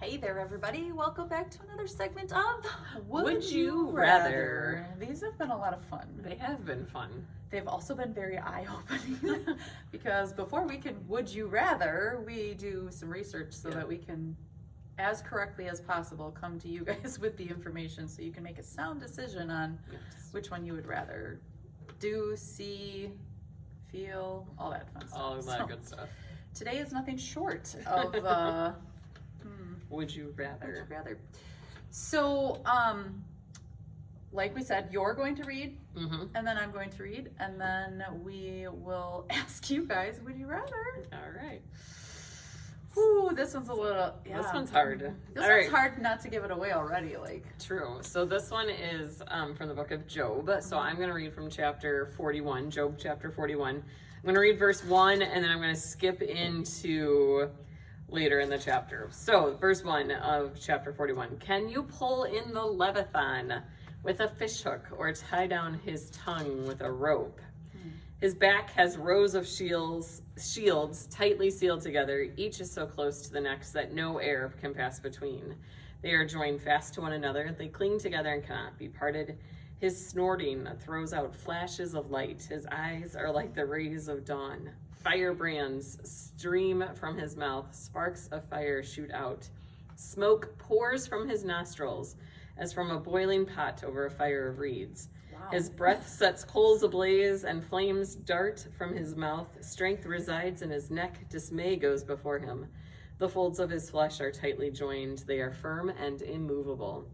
Hey there, everybody. Welcome back to another segment of Would You Rather? These have been a lot of fun. They have been fun. They've also been very eye-opening because before we can Would You Rather, we do some research so that we can, as correctly as possible, come to you guys with the information so you can make a sound decision on which one you would rather do, see, feel, all that fun stuff. All of that good stuff. Today is nothing short of Would you rather? Would you rather? So, like we said, you're going to read, and then I'm going to read, and then we will ask you guys, would you rather? All right. Whew, this one's a little, This one's hard. This one's hard not to give it away already, like. True. So this one is from the book of Job. So I'm going to read from chapter 41, Job chapter 41. I'm going to read verse 1, and then I'm going to skip into later in the chapter. So verse 1 of chapter 41. Can you pull in the Leviathan with a fishhook or tie down his tongue with a rope? His back has rows of shields tightly sealed together. Each is so close to the next that no air can pass between. They are joined fast to one another. They cling together and cannot be parted. His snorting throws out flashes of light. His eyes are like the rays of dawn. Firebrands stream from his mouth. Sparks of fire shoot out. Smoke pours from his nostrils as from a boiling pot over a fire of reeds. Wow. His breath sets coals ablaze and flames dart from his mouth. Strength resides in his neck. Dismay goes before him. The folds of his flesh are tightly joined. They are firm and immovable.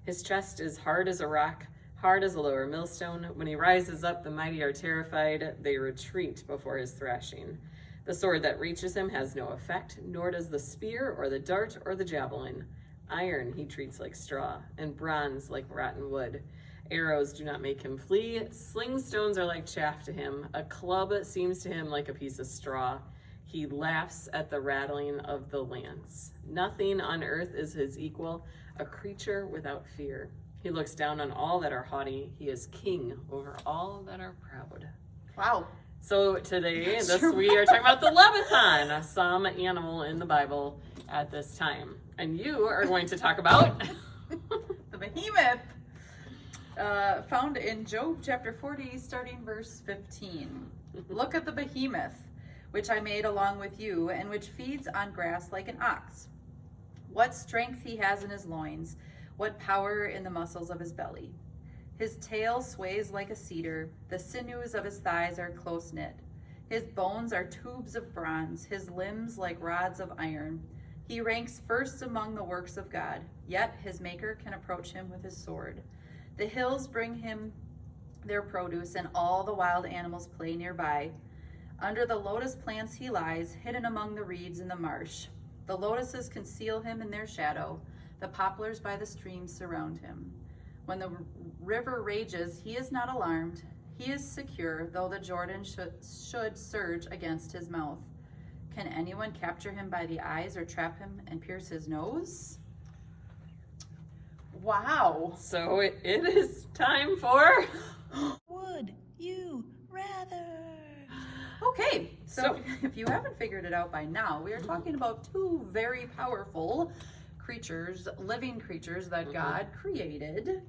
His chest is hard as a rock, hard as a lower millstone. When he rises up, the mighty are terrified. They retreat before his thrashing. The sword that reaches him has no effect, nor does the spear or the dart or the javelin. Iron he treats like straw, and bronze like rotten wood. Arrows do not make him flee. Sling stones are like chaff to him. A club seems to him like a piece of straw. He laughs at the rattling of the lance. Nothing on earth is his equal, a creature without fear. He looks down on all that are haughty. He is king over all that are proud. Wow. So today, we are talking about the Leviathan, some animal in the Bible at this time. And you are going to talk about the behemoth, found in Job chapter 40, starting verse 15. Look at the behemoth, which I made along with you, and which feeds on grass like an ox. What strength he has in his loins, what power in the muscles of his belly. His tail sways like a cedar, the sinews of his thighs are close-knit. His bones are tubes of bronze, his limbs like rods of iron. He ranks first among the works of God, yet his maker can approach him with his sword. The hills bring him their produce, and all the wild animals play nearby. Under the lotus plants he lies, hidden among the reeds in the marsh. The lotuses conceal him in their shadow. The poplars by the stream surround him. When the river rages, he is not alarmed. He is secure, though the Jordan should surge against his mouth. Can anyone capture him by the eyes or trap him and pierce his nose? Wow. So it is time for Would You Rather? Okay, so if you haven't figured it out by now, we are talking about two very powerful creatures, living creatures that God created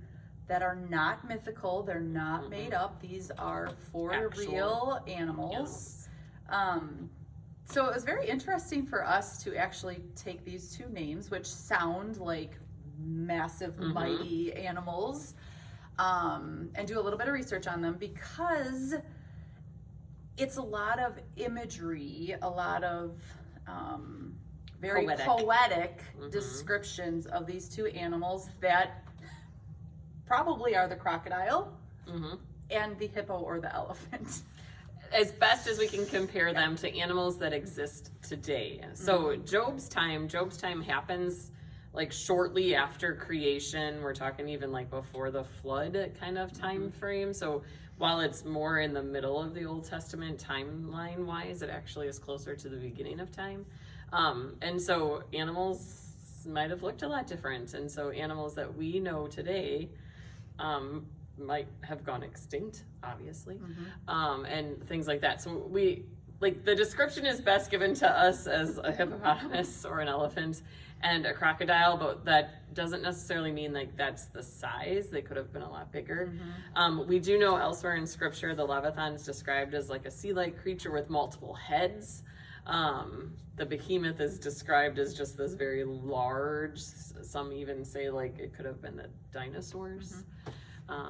that are not mythical, they're not made up. These are for real animals. So it was very interesting for us to actually take these two names, which sound like massive, mighty animals, and do a little bit of research on them, because it's a lot of imagery, a lot of very poetic descriptions of these two animals that probably are the crocodile and the hippo or the elephant. As best as we can compare them to animals that exist today. So Job's time happens like shortly after creation. We're talking even like before the flood kind of time frame. So while it's more in the middle of the Old Testament timeline wise, it actually is closer to the beginning of time. And so animals might have looked a lot different. And so animals that we know today might have gone extinct, obviously, and things like that. So we like the description is best given to us as a hippopotamus or an elephant and a crocodile, but that doesn't necessarily mean like that's the size. They could have been a lot bigger. We do know elsewhere in scripture the Leviathan is described as like a sea-like creature with multiple heads. The behemoth is described as just this very large, some even say like it could have been the dinosaurs.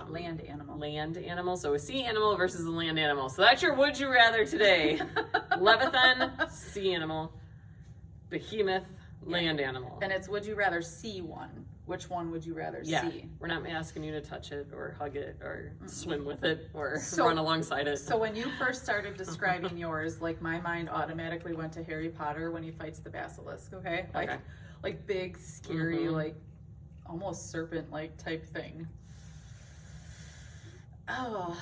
Land animal. Land animal. So a sea animal versus a land animal. So that's your would you rather today. Leviathan, sea animal. Behemoth, land animal. And it's would you rather see one? Which one would you rather see? We're not asking you to touch it or hug it or swim with it or run alongside it. So when you first started describing yours, like my mind automatically went to Harry Potter when he fights the basilisk, okay? Like big, scary, like almost serpent-like type thing. Oh,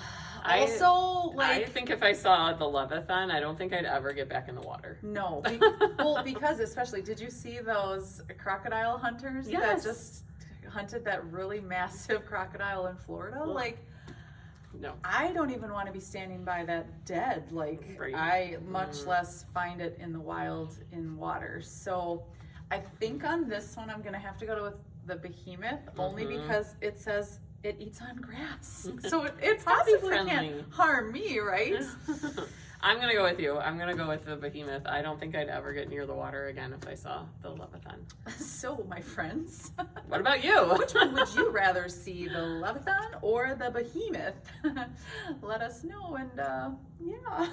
also, I think if I saw the Leviathan, I don't think I'd ever get back in the water. No. Well, because especially, did you see those crocodile hunters that just hunted that really massive crocodile in Florida? Like, no. I don't even want to be standing by that dead. Like, I much less find it in the wild in water. So I think on this one, I'm going to have to go with the behemoth only because it says it eats on grass. So it possibly can't harm me, right? I'm going to go with you. I'm going to go with the behemoth. I don't think I'd ever get near the water again if I saw the Leviathan. So, my friends. What about you? Which one would you rather see, the Leviathan or the behemoth? Let us know and, yeah.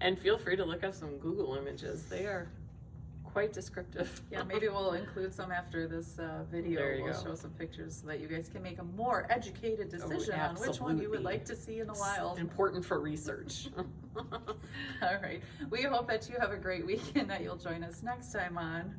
And feel free to look up some Google images. They are quite descriptive. Yeah, maybe we'll include some after this video. There you we'll go. show some pictures so that you guys can make a more educated decision on which one you would like to see in the wild. Important for research. All right. We hope that you have a great week and that you'll join us next time on